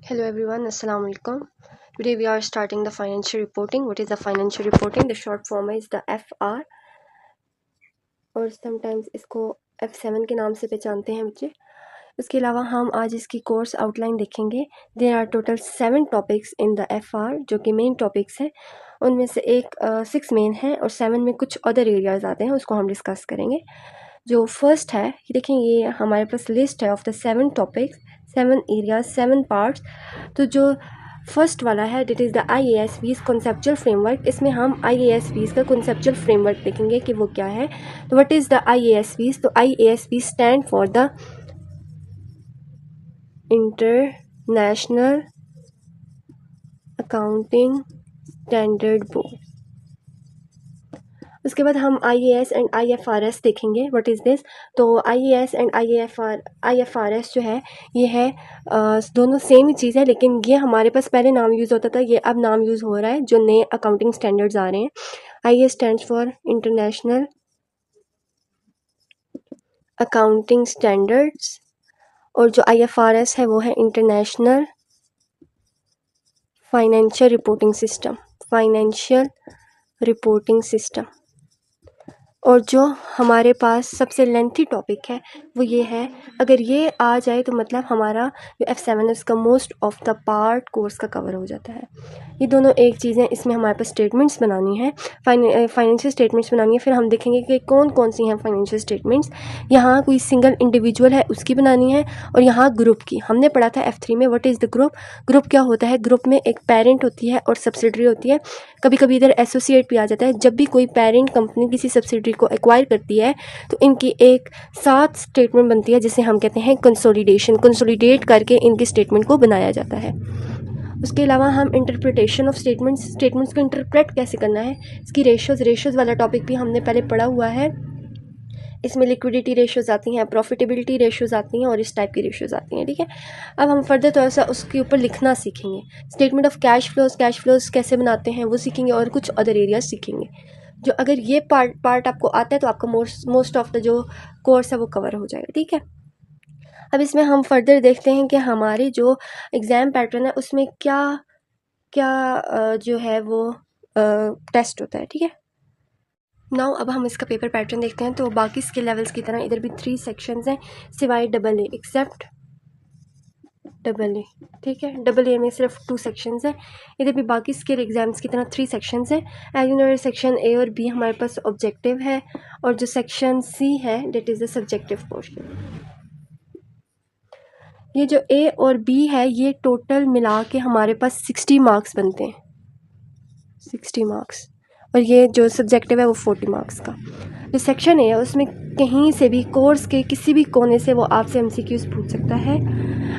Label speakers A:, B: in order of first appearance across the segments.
A: Hello everyone, Assalamu alaikum. Today we are starting the financial reporting. What is the financial reporting? The short form is the FR और sometimes इसको F7 के नाम से पहचानते हैं बच्चे। उसके अलावा हम आज इसकी कोर्स आउटलाइन देखेंगे। There are total 7 topics in the FR जो कि मेन टॉपिक्स हैं। उनमें से एक 6 मेन है और 7 में कुछ अदर एरियाज आते हैं, उसको हम डिस्कस करेंगे। जो फर्स्ट है ये देखें, ये हमारे पास लिस्ट है of the 7 topics, 7 areas, 7 parts. तो जो फर्स्ट वाला है it is the IASB's conceptual framework. इसमें हम IASB's का कॉन्सेप्चुअल फ्रेमवर्क देखेंगे कि वो क्या है। तो व्हाट इज़ द IASB's? तो IASB stand for the international accounting standard board. उसके बाद हम IAS एंड IFRS देखेंगे। What is this? तो IAS एंड IFRS जो है ये है दोनों सेम ही चीज़ है, लेकिन ये हमारे पास पहले नाम यूज़ होता था, ये अब नाम यूज़ हो रहा है जो नए अकाउंटिंग स्टैंडर्ड्स आ रहे हैं। IAS stands for international accounting standards और जो IFRS है वो है इंटरनेशनल फाइनेंशियल रिपोर्टिंग सिस्टम। और जो हमारे पास सबसे लेंथी टॉपिक है वो ये है, अगर ये आ जाए तो मतलब हमारा जो F7 है उसका most of the part course का कवर हो जाता है। ये दोनों एक चीज़ें, इसमें हमारे पास स्टेटमेंट्स बनानी है, फाइनेंशियल स्टेटमेंट्स बनानी है। फिर हम देखेंगे कि कौन कौन सी हैं फाइनेंशियल स्टेटमेंट्स। यहाँ कोई सिंगल इंडिविजुअल है उसकी बनानी है, और यहाँ ग्रुप की। हमने पढ़ा था F3 में what is the group. Group क्या होता है? ग्रुप में एक पेरेंट होती है और सब्सिडरी होती है, कभी कभी इधर एसोसिएट भी आ जाता है। जब भी कोई पेरेंट कंपनी किसी सब्सिडरी को एक्वायर करती है तो इनकी एक साथ स्टेटमेंट बनती है जिसे हम कहते हैं कंसोलिडेशन। कंसोलिडेट करके इनकी स्टेटमेंट को बनाया जाता है। उसके अलावा हम इंटरप्रिटेशन ऑफ स्टेटमेंट्स को इंटरप्रेट कैसे करना है, इसकी रेशोज़ वाला टॉपिक भी हमने पहले पढ़ा हुआ है। इसमें लिक्विडिटी रेशोज़ आती हैं, प्रॉफिटेबिलिटी रेशोज़ आती हैं और इस टाइप की रेशोज़ आती हैं। ठीक है, अब हम फर्दर थोड़ा सा उसके ऊपर लिखना सीखेंगे। स्टेटमेंट ऑफ कैश फ्लोज कैसे बनाते हैं वो सीखेंगे, और कुछ अदर एरियाज सीखेंगे। जो अगर ये पार्ट आपको आता है तो आपका मोस्ट ऑफ द जो कोर्स है वो कवर हो जाएगा। ठीक है, अब इसमें हम फर्दर देखते हैं कि हमारे जो एग्ज़ाम पैटर्न है उसमें क्या क्या जो है वो टेस्ट होता है। ठीक है, नाउ अब हम इसका पेपर पैटर्न देखते हैं। तो बाकी स्किल लेवल्स की तरह इधर भी 3 सेक्शंस हैं सिवाय AA, एक्सेप्ट AA। ठीक है, AA में सिर्फ 2 सेक्शंस हैं। इधर भी बाकी स्किल एग्जाम्स की तरह 3 सेक्शंस हैं। एज यूनो सेक्शन A और B हमारे पास ऑब्जेक्टिव है, और जो सेक्शन C है that is the subjective portion. ये जो A और B है ये टोटल मिला के हमारे पास 60 मार्क्स बनते हैं, 60 मार्क्स। और ये जो सब्जेक्टिव है वो 40 मार्क्स का। जो सेक्शन है उसमें कहीं से भी कोर्स के किसी भी कोने से वो आपसे MCQs पूछ सकता है,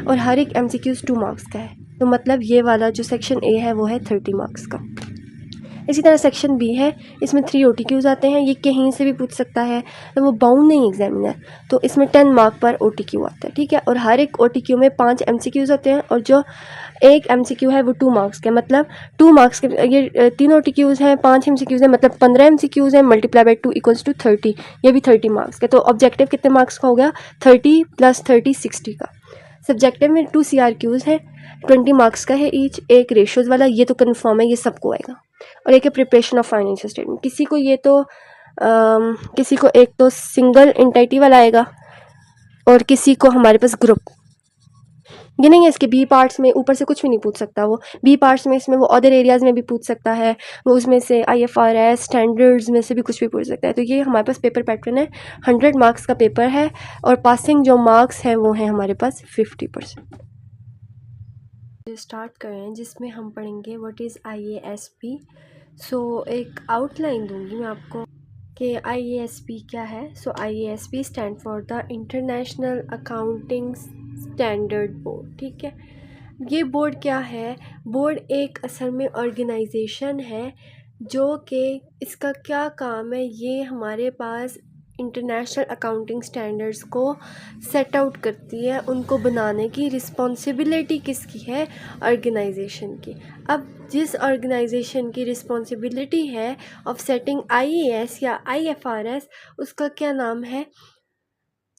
A: और हर एक MCQs 2 मार्क्स का है। तो मतलब ये वाला जो सेक्शन A है वो है 30 मार्क्स का। इसी तरह सेक्शन B है, इसमें 3 OTQs आते हैं, ये कहीं से भी पूछ सकता है, तो वो बाउंड नहीं एग्जामिनर। तो इसमें 10 मार्क पर OTQ आता है। ठीक है, और हर एक OTQ में 5 MCQs होते हैं, और जो एक MCQ है वो 2 मार्क्स के, मतलब 2 मार्क्स के। ये 3 OTQs हैं, 5 MCQs हैं, मतलब 15 MCQs हैं, मल्टीप्लाई बाई 2 इक्वल्स टू 30। ये भी 30 मार्क्स के। तो ऑब्जेक्टिव कितने मार्क्स का हो गया? 30 + 30 60 का। सब्जेक्टिव में 2 CRQs हैं, 20 मार्क्स का है ईच। एक रेशोज़ वाला, ये तो कन्फर्म है, ये सबको आएगा। और एक है प्रिपरेशन ऑफ फाइनेंशियल स्टेटमेंट। किसी को ये तो किसी को एक तो सिंगल एंटिटी वाला आएगा, और किसी को हमारे पास ग्रुप। ये नहीं है इसके B पार्ट्स में ऊपर से कुछ भी नहीं पूछ सकता। वो B पार्ट्स में इसमें वो अदर एरियाज़ में भी पूछ सकता है, वो उसमें से IFRS स्टैंडर्ड्स में से भी कुछ भी पूछ सकता है। तो ये हमारे पास पेपर पैटर्न है, 100 मार्क्स का पेपर है, और पासिंग जो मार्क्स हैं वो हैं हमारे पास 50%। स्टार्ट करें जिसमें हम पढ़ेंगे व्हाट इज़ IASB। सो एक आउटलाइन दूंगी मैं आपको कि IASB क्या है। सो IASB stand for the international accounting standard board. ठीक है, ये बोर्ड क्या है? बोर्ड एक असल में ऑर्गेनाइजेशन है जो कि इसका क्या काम है, ये हमारे पास इंटरनेशनल अकाउंटिंग स्टैंडर्ड्स को सेट आउट करती है। उनको बनाने की रिस्पॉन्सिबिलिटी किसकी है? ऑर्गेनाइजेशन की। अब जिस ऑर्गेनाइजेशन की रिस्पॉन्सिबिलिटी है ऑफ सेटिंग IAS या IFRS, उसका क्या नाम है?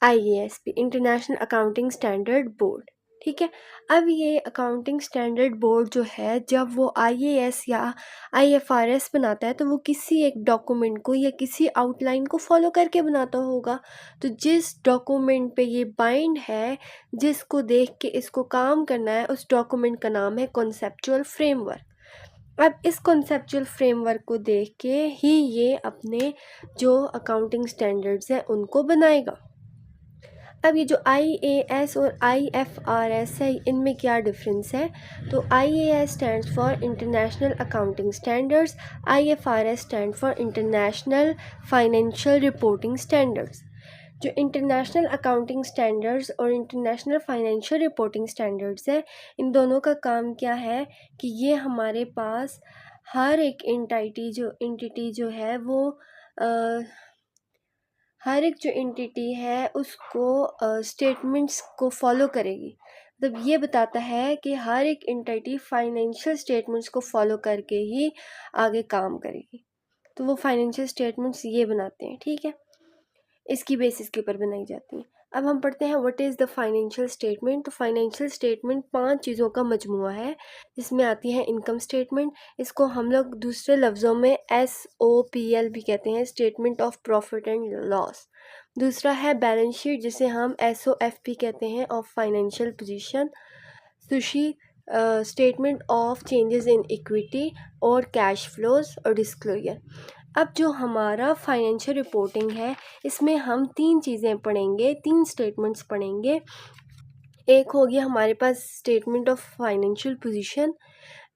A: IASB, international accounting standard board. ठीक है। अब ये अकाउंटिंग स्टैंडर्ड बोर्ड जो है, जब वो आईएएस या आईएफआरएस बनाता है तो वो किसी एक डॉक्यूमेंट को या किसी आउटलाइन को फॉलो करके बनाता होगा। तो जिस डॉक्यूमेंट पे ये बाइंड है, जिसको देख के इसको काम करना है, उस डॉक्यूमेंट का नाम है कॉन्सेप्चुअल फ्रेमवर्क। अब इस कॉन्सेप्चुअल फ्रेमवर्क को देख के ही ये अपने जो अकाउंटिंग स्टैंडर्ड्स हैं उनको बनाएगा। अब ये जो आईएएस और आईएफआरएस है, इनमें क्या डिफरेंस है? तो IAS stands for international accounting standards, IFRS stand for international financial reporting standards. जो इंटरनेशनल अकाउंटिंग स्टैंडर्ड्स और इंटरनेशनल फाइनेंशियल रिपोर्टिंग स्टैंडर्ड्स है, इन दोनों का काम क्या है कि ये हमारे पास हर एक एंटिटी जो है वो हर एक जो एंटिटी है उसको स्टेटमेंट्स को फॉलो करेगी। मतलब ये बताता है कि हर एक एंटिटी फाइनेंशियल स्टेटमेंट्स को फॉलो करके ही आगे काम करेगी। तो वो फाइनेंशियल स्टेटमेंट्स ये बनाते हैं, ठीक है, इसकी बेसिस के ऊपर बनाई जाती हैं। अब हम पढ़ते हैं what is the financial statement. तो फाइनेंशियल स्टेटमेंट 5 चीज़ों का मजमुआ है, जिसमें आती है इनकम स्टेटमेंट, इसको हम लोग दूसरे लफ्ज़ों में SOPL भी कहते हैं, statement of profit and loss. दूसरा है बैलेंस शीट, जिसे हम SOFP कहते हैं, of financial position. Sushi statement of changes in equity और कैश फ्लोज और डिस्क्लोजर। अब जो हमारा फाइनेंशियल रिपोर्टिंग है, इसमें हम 3 चीज़ें पढ़ेंगे, 3 स्टेटमेंट्स पढ़ेंगे। एक होगी हमारे पास स्टेटमेंट ऑफ फाइनेंशियल पोजीशन,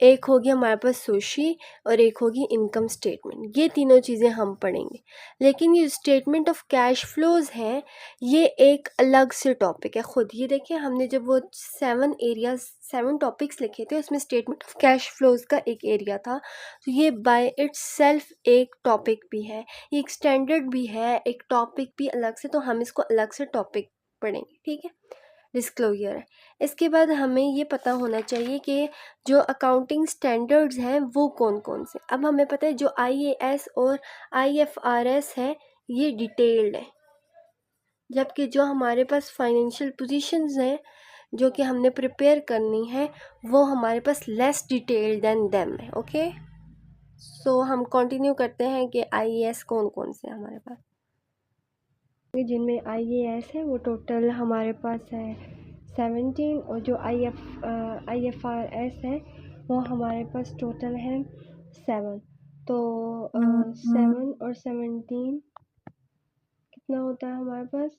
A: एक होगी हमारे पास सोशी और एक होगी इनकम स्टेटमेंट। ये तीनों चीज़ें हम पढ़ेंगे। लेकिन ये स्टेटमेंट ऑफ कैश फ्लोज है, ये एक अलग से टॉपिक है खुद। ये देखिए, हमने जब वो 7 टॉपिक्स लिखे थे, उसमें स्टेटमेंट ऑफ कैश फ्लोज का एक एरिया था। तो ये बाय इट्स सेल्फ एक टॉपिक भी है, ये एक स्टैंडर्ड भी है, एक टॉपिक भी अलग से। तो हम इसको अलग से टॉपिक पढ़ेंगे, ठीक है। डिस्क्लोजर है। इसके बाद हमें ये पता होना चाहिए कि जो अकाउंटिंग स्टैंडर्ड्स हैं वो कौन कौन से। अब हमें पता है जो आईएएस और आईएफआरएस है ये डिटेल्ड है, जबकि जो हमारे पास फाइनेंशियल पोजीशंस हैं जो कि हमने प्रिपेयर करनी है, वो हमारे पास लेस डिटेल्ड देन देम है। ओके, सो हम कंटिन्यू करते हैं कि आईएएस कौन कौन से हमारे पास। जिनमें आईएएस है वो टोटल हमारे पास है 17, और जो आईएफआरएस है वो हमारे पास टोटल है 7। तो 7 और 17 कितना होता है हमारे पास?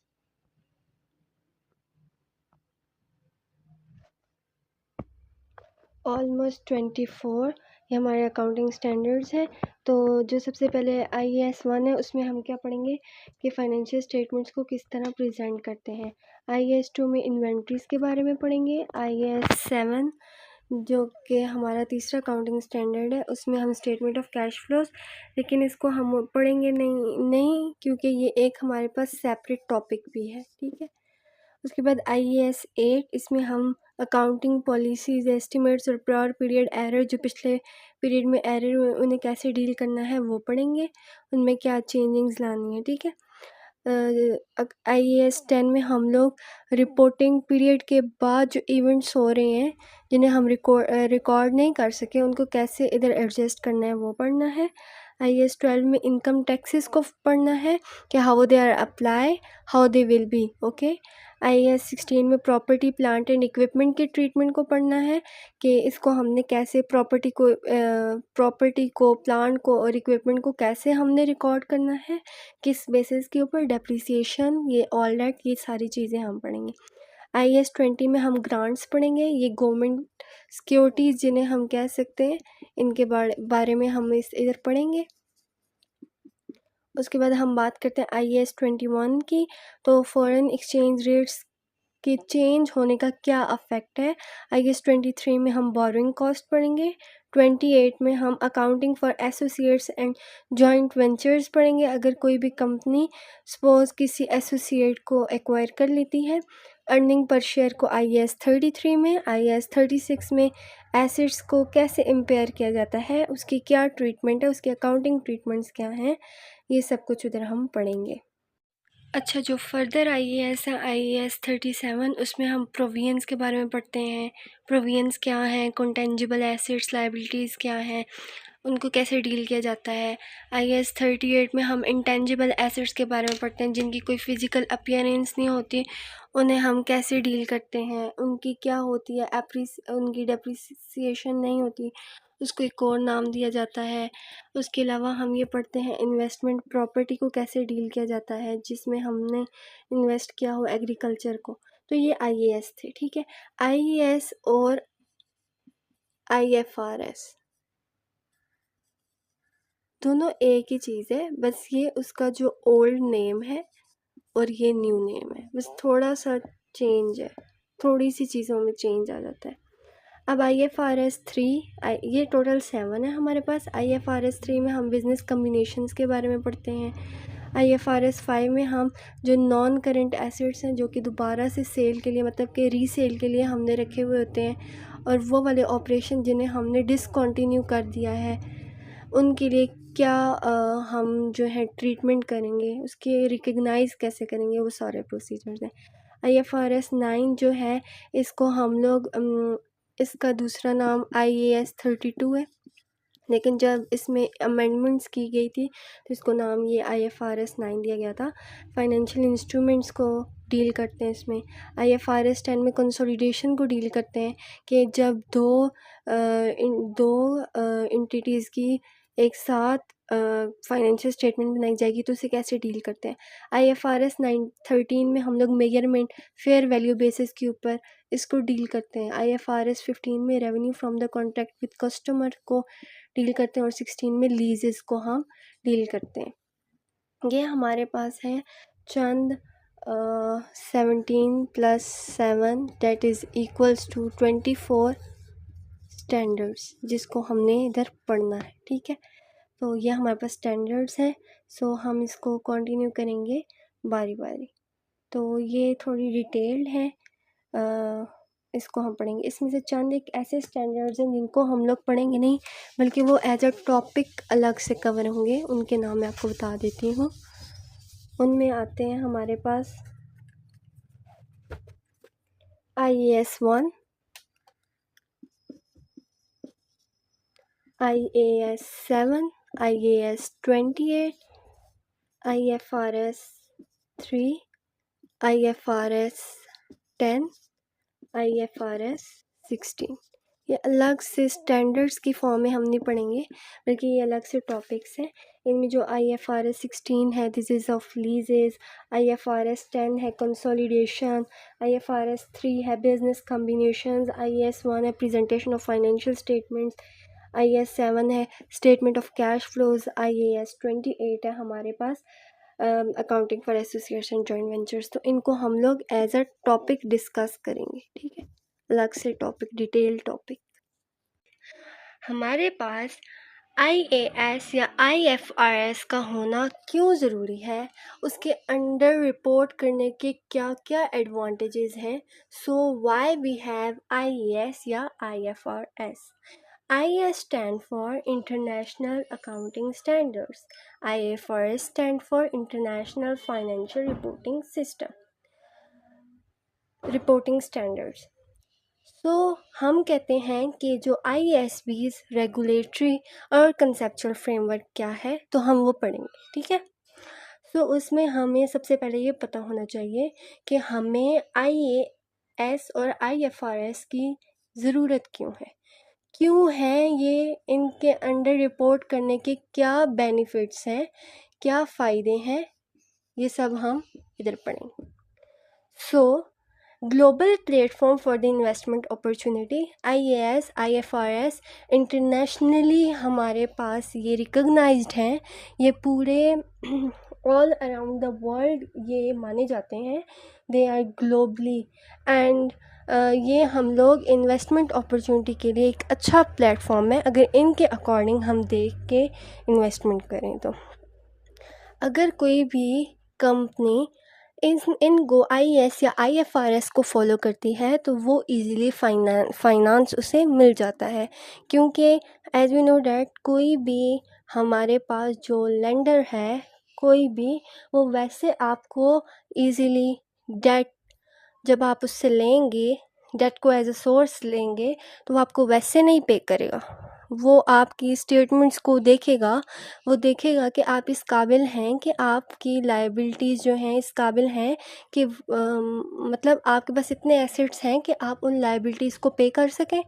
A: ऑलमोस्ट 24। ये हमारे अकाउंटिंग स्टैंडर्ड्स हैं। तो जो सबसे पहले आईएएस 1 है, उसमें हम क्या पढ़ेंगे कि फाइनेंशियल स्टेटमेंट्स को किस तरह प्रेजेंट करते हैं। आईएएस 2 में इन्वेंट्रीज के बारे में पढ़ेंगे। आईएएस 7 जो कि हमारा तीसरा अकाउंटिंग स्टैंडर्ड है, उसमें हम स्टेटमेंट ऑफ कैश फ्लोज, लेकिन इसको हम पढ़ेंगे नहीं क्योंकि ये एक हमारे पास सेपरेट टॉपिक भी है, ठीक है। उसके बाद आईएएस 8, इसमें हम अकाउंटिंग पॉलिसीज़, एस्टिमेट्स और प्रायर पीरियड एरर, जो पिछले पीरियड में एरर हुए उन्हें कैसे डील करना है वो पढ़ेंगे, उनमें क्या चेंजिंग्स लानी है, ठीक है। आईएएस 10 में हम लोग रिपोर्टिंग पीरियड के बाद जो इवेंट्स हो रहे हैं जिन्हें हम रिकॉर्ड नहीं कर सके, उनको कैसे इधर एडजस्ट करना है वो पढ़ना है। आईएएस 12 में इनकम टैक्सेस को पढ़ना है कि how they are apply, how they will be, okay. IAS 16 में प्रॉपर्टी, प्लांट एंड इक्विपमेंट के ट्रीटमेंट को पढ़ना है कि इसको हमने कैसे प्रॉपर्टी को, प्लांट को और इक्विपमेंट को कैसे हमने रिकॉर्ड करना है, किस बेसिस के ऊपर, डेप्रिसिएशन, ये ऑल दैट, ये सारी चीज़ें हम पढ़ेंगे। आईएएस 20 में हम ग्रांट्स पढ़ेंगे, ये गवर्नमेंट सिक्योरिटीज़ जिन्हें हम कह सकते हैं, इनके बारे में हम इधर पढ़ेंगे। उसके बाद हम बात करते हैं आईएएस 21 की। तो फॉरेन एक्सचेंज रेट्स के चेंज होने का क्या अफेक्ट है। आईएएस 23 में हम बोरोइंग कॉस्ट पढ़ेंगे। 28 में हम accounting for associates and joint ventures पढ़ेंगे, अगर कोई भी कंपनी सपोज किसी एसोसिएट को एक्वायर कर लेती है। अर्निंग पर शेयर को आईएएस 33 में। आईएएस 36 में एसेट्स को कैसे इम्पेयर किया जाता है, उसकी क्या ट्रीटमेंट है, उसके अकाउंटिंग ट्रीटमेंट्स क्या हैं, ये सब कुछ उधर हम पढ़ेंगे। अच्छा, जो फर्दर IAS है, IAS 37, उसमें हम प्रोविजंस के बारे में पढ़ते हैं। प्रोविजंस क्या हैं, कंटेंजिबल एसेट्स लायबिलिटीज़ क्या हैं, उनको कैसे डील किया जाता है। IAS 38 में हम इंटेंजिबल एसेट्स के बारे में पढ़ते हैं, जिनकी कोई फिजिकल अपीयरेंस नहीं होती, उन्हें हम कैसे डील करते हैं, उनकी क्या होती है, उनकी डेप्रिसिएशन नहीं होती, उसको एक और नाम दिया जाता है। उसके अलावा हम ये पढ़ते हैं इन्वेस्टमेंट प्रॉपर्टी को कैसे डील किया जाता है, जिसमें हमने इन्वेस्ट किया हो एग्रीकल्चर को। तो ये IAS थे, ठीक है। IAS और IFRS दोनों एक ही चीज़ है, बस ये उसका जो ओल्ड नेम है और ये न्यू नेम है, बस थोड़ा सा चेंज है, थोड़ी सी चीज़ों में चेंज आ जाता है। अब IFRS 3, ये टोटल 7 है हमारे पास। IFRS 3 में हम बिज़नेस कम्बिनेशंस के बारे में पढ़ते हैं। IFRS 5 में हम जो नॉन करेंट एसेट्स हैं, जो कि दोबारा से सेल के लिए, मतलब कि रीसेल के लिए हमने रखे हुए होते हैं, और वो वाले ऑपरेशन जिन्हें हमने डिसकंटिन्यू कर दिया है, उनके लिए क्या हम जो है ट्रीटमेंट करेंगे, उसके रिकग्नाइज़ कैसे करेंगे, वो सारे प्रोसीजर्स हैं। IFRS 9 जो है, इसको हम लोग इसका दूसरा नाम IAS 32 है, लेकिन जब इसमें अमेंडमेंट्स की गई थी तो इसको नाम ये IFRS 9 दिया गया था। फाइनेंशियल इंस्ट्रूमेंट्स को डील करते हैं इसमें। IFRS 10 में कंसोलिडेशन को डील करते हैं, कि जब दो एंटिटीज़ की एक साथ फाइनेंशियल स्टेटमेंट बनाई जाएगी तो उसे कैसे डील करते हैं। IFRS 13 में हम लोग मेजरमेंट फेयर वैल्यू बेसिस के ऊपर इसको डील करते हैं। IFRS 15 में revenue from the contract with customer को डील करते हैं, और 16 में लीजेस को हम डील करते हैं। ये हमारे पास है चंद 17 + 7 that is equals to 24 standards, जिसको हमने इधर पढ़ना है, ठीक है। तो ये हमारे पास स्टैंडर्ड्स हैं, सो हम इसको कंटिन्यू करेंगे बारी बारी। तो ये थोड़ी डिटेल्ड है, इसको हम पढ़ेंगे। इसमें से चंद एक ऐसे स्टैंडर्ड्स हैं जिनको हम लोग पढ़ेंगे नहीं, बल्कि वो एज अ टॉपिक अलग से कवर होंगे। उनके नाम मैं आपको बता देती हूँ। उनमें आते हैं हमारे पास IAS 1, IAS 7, IAS 28, IFRS 3, IFRS 10, IFRS 16। ये अलग से स्टैंडर्ड्स की फॉर्म में हम नहीं पढ़ेंगे, बल्कि ये अलग से टॉपिक्स हैं। इनमें जो IFRS 16 है, दिस इज़ ऑफ लीजेस। IFRS 10 है कंसोलिडेशन। IFRS 3 है बिजनेस कम्बिनेशंस। IAS 1 है presentation of financial statements. IAS 7 है statement of cash flows. IAS 28 है हमारे पास accounting for association joint ventures. तो इनको हम लोग एज अ टॉपिक डिस्कस करेंगे, ठीक है, अलग से टॉपिक, डिटेल टॉपिक। हमारे पास IAS या IFRS का होना क्यों ज़रूरी है, उसके अंडर रिपोर्ट करने के क्या क्या एडवांटेजेस हैं। So why we have IAS या IFRS। IAS stand for International Accounting Standards. IFRS stand for International Financial Reporting Standards. तो हम कहते हैं कि जो IASB's रेगुलेटरी और कंसेप्चुअल फ्रेमवर्क क्या है, तो हम वो पढ़ेंगे, ठीक है। तो उसमें हमें सबसे पहले ये पता होना चाहिए कि हमें IAS और IFRS की ज़रूरत क्यों है ये, इनके अंडर रिपोर्ट करने के क्या बेनिफिट्स हैं, क्या फ़ायदे हैं, ये सब हम इधर पढ़ेंगे। सो global platform for the investment opportunity, IAS IFRS internationally हमारे पास ये रिकग्नाइज्ड हैं, ये पूरे ऑल अराउंड द वर्ल्ड ये माने जाते हैं, दे आर ग्लोबली, एंड ये हम लोग इन्वेस्टमेंट अपॉर्चुनिटी के लिए एक अच्छा प्लेटफॉर्म है, अगर इनके अकॉर्डिंग हम देख के इन्वेस्टमेंट करें। तो अगर कोई भी कंपनी इनको IAS या IFRS को फॉलो करती है तो वो इजीली फाइनेंस उसे मिल जाता है, क्योंकि एज वी नो डैट कोई भी हमारे पास जो लेंडर है, कोई भी, वो वैसे आपको ईज़िली डेट जब आप उससे लेंगे, डेट को एज अ सोर्स लेंगे, तो वो आपको वैसे नहीं पे करेगा। वो आपकी स्टेटमेंट्स को देखेगा, वो देखेगा कि आप इस काबिल हैं कि आपकी लायबिलिटीज़ जो हैं इस काबिल हैं कि मतलब आपके पास इतने एसेट्स हैं कि आप उन लायबिलिटीज़ को पे कर सकें।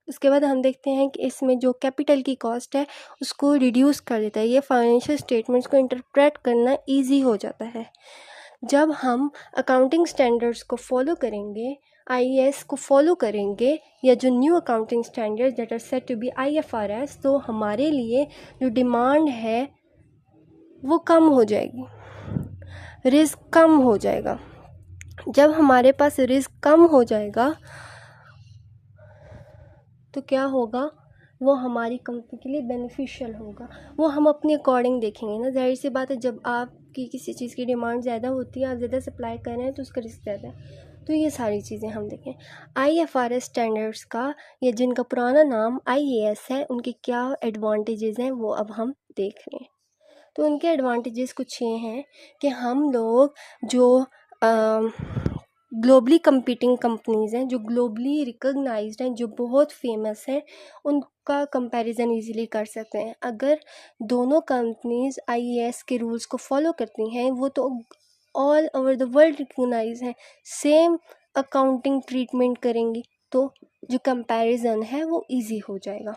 A: उसके बाद हम देखते हैं कि इसमें जो कैपिटल की कॉस्ट है उसको रिड्यूस कर देता है। ये फाइनेंशियल स्टेटमेंट्स को इंटरप्रेट करना ईजी हो जाता है। जब हम अकाउंटिंग स्टैंडर्ड्स को फॉलो करेंगे, आईएएस को फॉलो करेंगे, या जो new accounting standards that are set to be IFRS, तो हमारे लिए जो डिमांड है वो कम हो जाएगी, रिस्क कम हो जाएगा। जब हमारे पास रिस्क कम हो जाएगा तो क्या होगा, वो हमारी कंपनी के लिए बेनिफिशियल होगा। वो हम अपने अकॉर्डिंग देखेंगे ना, जाहिर सी बात है जब आपकी किसी चीज़ की डिमांड ज़्यादा होती है, आप ज़्यादा सप्लाई कर रहे हैं तो उसका रिस्क ज़्यादा है। तो ये सारी चीज़ें हम देखें। आईएफआरएस स्टैंडर्ड्स का, या जिनका पुराना नाम आईएएस है, उनके क्या एडवांटेजेस हैं वो अब हम देख रहे हैं। तो उनके एडवांटेजेस कुछ ये हैं कि हम लोग जो ग्लोबली कंपीटिंग कंपनीज़ हैं, जो ग्लोबली रिकॉग्नाइज्ड हैं, जो बहुत फेमस हैं, उनका कंपैरिजन इजीली कर सकते हैं। अगर दोनों कंपनीज़ आईएएस के रूल्स को फॉलो करती हैं, वो तो all over the world recognise हैं, सेम अकाउंटिंग ट्रीटमेंट करेंगी, तो जो कंपैरिजन है वो इजी हो जाएगा।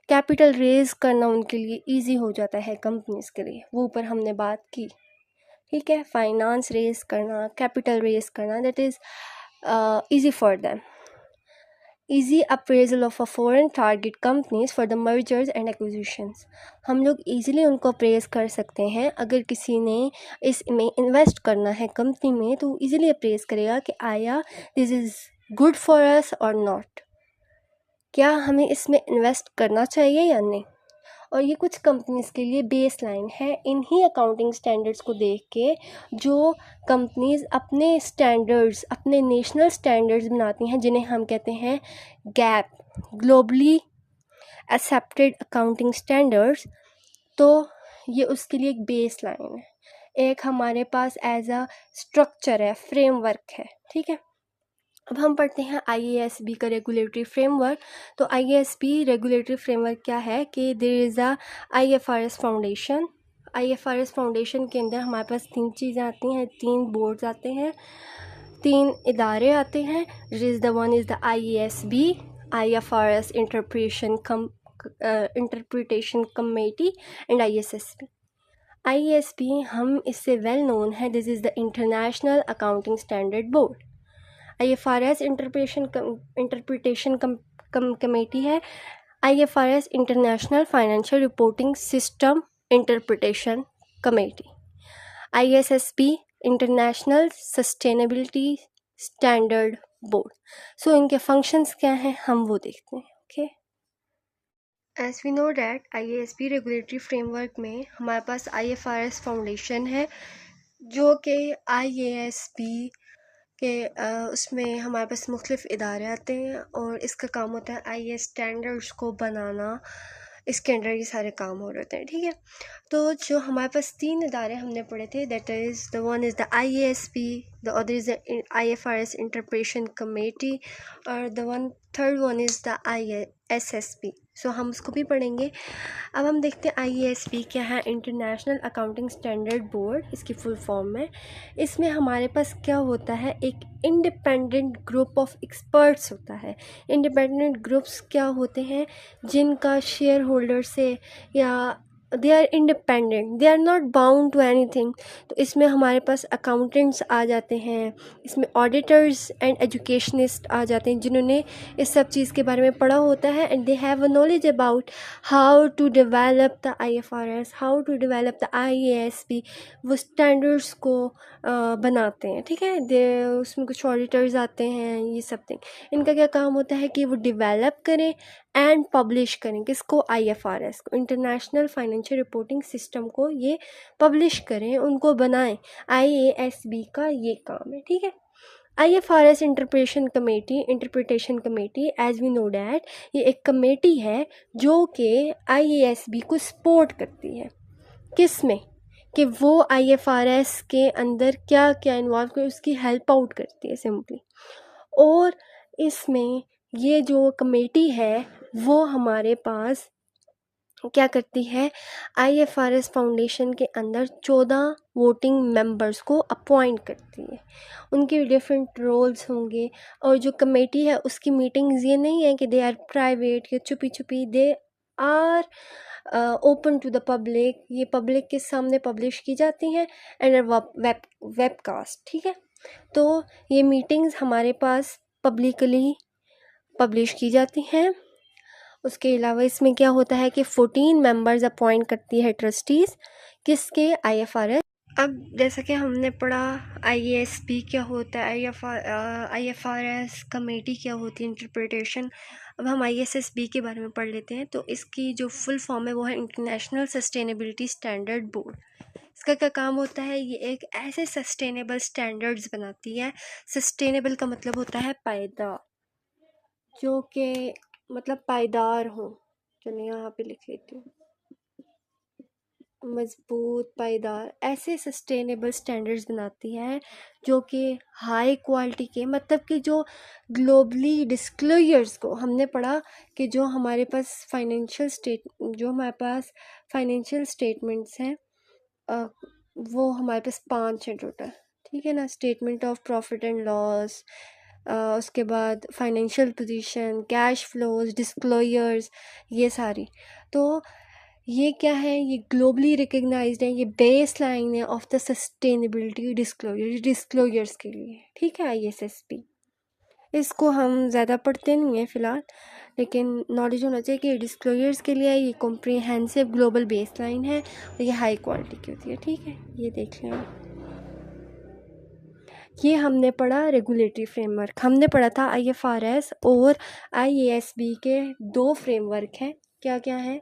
A: कैपिटल रेज करना उनके लिए इजी हो जाता है कंपनीज़ के लिए, वो ऊपर हमने बात की। ठीक है, फाइनेंस रेज करना, कैपिटल रेज करना, that is easy for them. Easy appraisal of a foreign target companies for the mergers and acquisitions. हम लोग easily उनको अप्रेज कर सकते हैं। अगर किसी ने इसमें इन्वेस्ट करना है कंपनी में, तो easily अप्रेज करेगा कि आया this is good for us और नॉट, क्या हमें इसमें इन्वेस्ट करना चाहिए या नहीं। और ये कुछ कंपनीज़ के लिए बेस लाइन है। इन्हीं अकाउंटिंग स्टैंडर्ड्स को देख के जो कंपनीज़ अपने स्टैंडर्ड्स, अपने नेशनल स्टैंडर्ड्स बनाती हैं, जिन्हें हम कहते हैं gap, globally accepted accounting standards, तो ये उसके लिए एक बेस लाइन है, एक हमारे पास एज अ स्ट्रक्चर है, फ्रेमवर्क है। ठीक है, अब हम पढ़ते हैं आईएएसबी का रेगुलेटरी फ्रेमवर्क। तो आईएएसबी रेगुलेटरी फ्रेमवर्क क्या है कि there is a IFRS foundation. IFRS foundation के अंदर हमारे पास 3 चीज़ें आती हैं, 3 बोर्ड्स आते हैं, 3 इदारे आते हैं। Is the one is the IASB, IFRS interpretation committee, and ISSB. IASB हम इससे वेल नोन है, this is the international accounting standard board. IFRS interpretation committee है IFRS international financial reporting system interpretation committee. ISSB international sustainability standard board. So इनके functions क्या हैं हम वो देखते हैं। Okay, as we know that IASB regulatory framework में हमारे पास आईएफआरएस फाउंडेशन है, जो कि आईएएसबी कि उसमें हमारे पास मुख्तलिफ़ इदारे आते हैं और इसका काम होता है आईएएस स्टैंडर्ड्स को बनाना, इसके अंडर ये सारे काम हो रहे होते हैं। ठीक है, तो जो हमारे पास 3 इदारे हमने पढ़े थे, that is the one is the IASB, the other is the IFRS interpretation committee, और the third one is the ISSB. So हम उसको भी पढ़ेंगे। अब हम देखते हैं आईएएसबी क्या है, इंटरनेशनल अकाउंटिंग स्टैंडर्ड बोर्ड, इसकी फुल फॉर्म में। इसमें हमारे पास क्या होता है, एक इंडिपेंडेंट ग्रुप ऑफ एक्सपर्ट्स होता है। इंडिपेंडेंट ग्रुप्स क्या होते हैं, जिनका शेयर होल्डर से, या they are independent, they are not bound to anything. तो इसमें हमारे पास अकाउंटेंट्स आ जाते हैं, इसमें ऑडिटर्स एंड एजुकेशनिस्ट आ जाते हैं, जिन्होंने इस सब चीज़ के बारे में पढ़ा होता है, and they have a knowledge about how to develop the IFRS, how to develop the IASB. वो स्टैंडर्ड्स को बनाते हैं। ठीक है, दे उसमें कुछ ऑडिटर्स आते हैं, ये सब थिंग। इनका क्या काम होता है कि वो डेवलप करें एंड पब्लिश करें, किसको, आईएफआरएस को, इंटरनेशनल फाइनेंशियल रिपोर्टिंग सिस्टम को ये पब्लिश करें, उनको बनाएं। आईएएसबी का ये काम है। ठीक है, IFRS interpretation committee, as we know that, ये एक कमेटी है जो कि आईएएसबी को सपोर्ट करती है। किस में, कि वो आईएफआरएस के अंदर क्या क्या इन्वॉल्व कर उसकी हेल्प आउट करती है सिंपली। और इसमें ये जो कमेटी है वो हमारे पास क्या करती है, आईएफआरएस फाउंडेशन के अंदर 14 वोटिंग मेंबर्स को अपॉइंट करती है। उनके डिफरेंट रोल्स होंगे, और जो कमेटी है उसकी मीटिंग्स ये नहीं है कि दे आर प्राइवेट या छुपी छुपी, they are open to the public, ये पब्लिक के सामने पब्लिश की जाती हैं एंड वेबकास्ट, ठीक है। तो ये मीटिंग्स हमारे पास पब्लिकली पब्लिश की जाती हैं। उसके अलावा इसमें क्या होता है कि 14 मेंबर्स अपॉइंट करती है ट्रस्टीज़, किसके, आईएफआरएस। अब जैसा कि हमने पढ़ा आईएएसबी क्या होता है, आईएफआरएस कमेटी क्या होती है, इंटरप्रिटेशन। अब हम आईएसएसबी के बारे में पढ़ लेते हैं। तो इसकी जो फुल फॉर्म है वो है इंटरनेशनल सस्टेनेबिलिटी स्टैंडर्ड बोर्ड। इसका क्या काम होता है, ये एक ऐसे सस्टेनेबल स्टैंडर्ड्स बनाती है। सस्टेनेबल का मतलब होता है पायदार, जो कि मतलब पायदार हो। चलिए यहाँ पे लिख लेती हूँ, मजबूत, पायदार, ऐसे सस्टेनेबल स्टैंडर्ड्स बनाती है जो कि हाई क्वालिटी के, मतलब कि जो ग्लोबली डिस्क्लोजर्स को हमने पढ़ा कि जो हमारे पास फाइनेंशियल स्टेटमेंट्स हैं, वो हमारे पास 5 हैं टोटल, ठीक है ना। Statement of profit and loss, उसके बाद financial position, cash flows, disclosures, ये सारी। तो ये क्या है, ये ग्लोबली रिकग्नाइज्ड है, ये बेस लाइन है ऑफ द सस्टेनेबिलिटी डिस्क्लोजर्स के लिए, ठीक है, आईएसएसबी। इसको हम ज़्यादा पढ़ते नहीं हैं फ़िलहाल, लेकिन नॉलेज होना चाहिए कि डिस्क्लोजर्स के लिए ये कॉम्प्रिहेंसिव ग्लोबल बेस लाइन है और ये हाई क्वालिटी की होती है, ठीक है। ये देख लें, ये हमने पढ़ा रेगुलेटरी फ्रेमवर्क। हमने पढ़ा था आईएफआरएस और आईएएसबी के 2 फ्रेमवर्क हैं। क्या क्या है,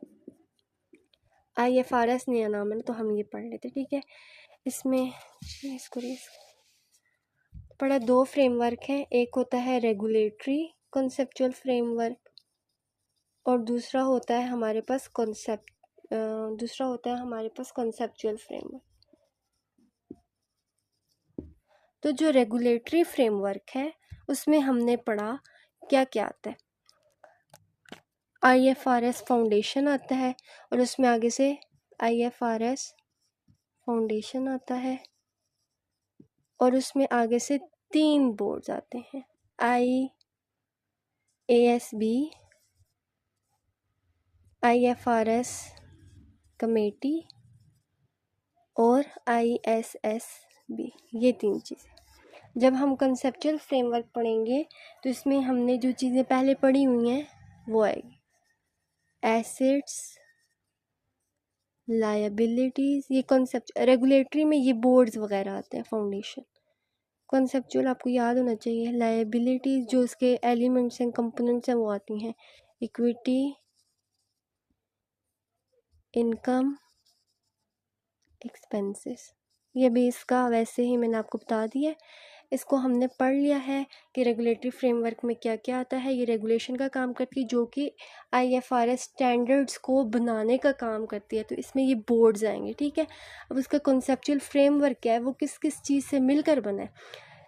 A: आईएफआरएस नया नाम है तो हम ये पढ़ लेते, ठीक है। इसमें इसको पढ़ा 2 फ्रेमवर्क हैं, एक होता है रेगुलेटरी कॉन्सेप्चुअल फ्रेमवर्क और दूसरा होता है हमारे पास कॉन्सेप्चुअल फ्रेमवर्क। तो जो रेगुलेटरी फ्रेमवर्क है उसमें हमने पढ़ा क्या क्या आता है, आईएफआरएस फाउंडेशन आता है और उसमें आगे से आईएफआरएस फाउंडेशन आता है और उसमें आगे से 3 बोर्ड्स आते हैं, आईएएसबी, आईएफआरएस कमेटी और आईएसएसबी, ये 3 चीज़ें। जब हम कंसेप्चुअल फ्रेमवर्क पढ़ेंगे तो इसमें हमने जो चीज़ें पहले पढ़ी हुई हैं वो आएगी, एसेट्स, लायबिलिटीज़, ये कॉन्सेप्ट। रेगुलेटरी में ये बोर्ड्स वगैरह आते हैं, फाउंडेशन। कॉन्सेप्चुअल आपको याद होना चाहिए, लायबिलिटीज़ जो उसके एलिमेंट्स हैं, कंपोनेंट्स हैं, वो आती हैं, इक्विटी, इनकम, एक्सपेंसेस। ये भी इसका वैसे ही मैंने आपको बता दिया है। इसको हमने पढ़ लिया है कि रेगुलेटरी फ्रेमवर्क में क्या क्या आता है। ये रेगुलेशन का काम करती है जो कि आईएफआरएस स्टैंडर्ड्स को बनाने का काम करती है। तो इसमें ये बोर्ड्स आएंगे, ठीक है। अब उसका कॉन्सेप्चुअल फ्रेमवर्क क्या है, वो किस किस चीज़ से मिलकर बना है।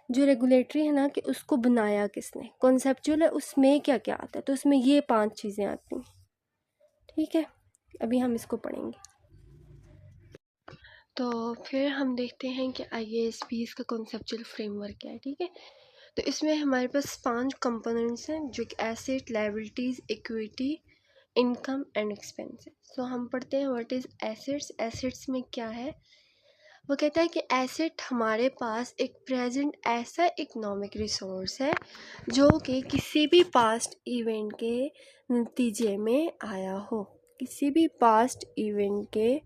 A: जो रेगुलेटरी है ना, कि उसको बनाया किसने, कॉन्सेप्चुअल है उसमें क्या क्या आता है, तो उसमें ये 5 चीज़ें आती हैं, ठीक है। अभी हम इसको पढ़ेंगे। तो फिर हम देखते हैं कि आईएएसबी का कॉन्सेप्चुअल फ्रेमवर्क क्या है, ठीक है। तो इसमें हमारे पास 5 कंपोनेंट्स हैं जो कि asset, liabilities, equity, income and expenses. तो हम पढ़ते हैं व्हाट इज़ एसेट्स। एसेट्स में क्या है, वो कहता है कि एसेट हमारे पास एक प्रेजेंट ऐसा इकोनॉमिक रिसोर्स है जो कि किसी भी पास्ट इवेंट के नतीजे में आया हो, किसी भी पास्ट इवेंट के